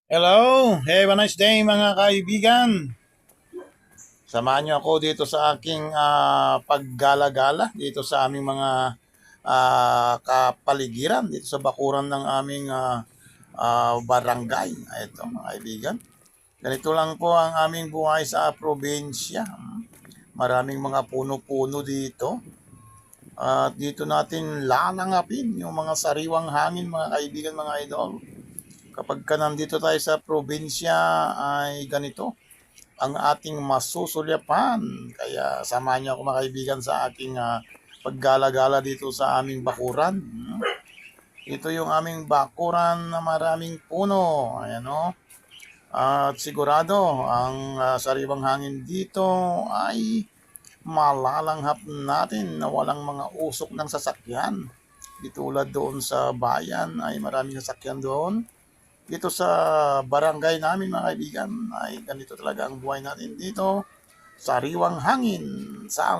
Hello! Have a nice day mga kaibigan! Samahan niyo ako dito sa aking paggala-gala dito sa aming mga kapaligiran dito sa bakuran ng aming barangay. Ito mga kaibigan. Ganito lang po ang aming buhay sa probinsya. Maraming mga puno-puno dito. At dito natin lalangapin yung mga sariwang hangin mga kaibigan, mga idol. Kapag ka nandito tayo sa probinsya ay ganito ang ating masusulyapan. Kaya samahan niyo ako mga kaibigan sa aking paggala-gala dito sa aming bakuran. Ito yung aming bakuran na maraming puno. Ayan o. At sigurado ang sariwang hangin dito ay malalanghap natin na walang mga usok ng sasakyan. Di tulad doon sa bayan ay maraming sasakyan doon. Dito sa barangay namin mga kaibigan ay ganito talaga ang buhay natin dito. Sariwang hangin sa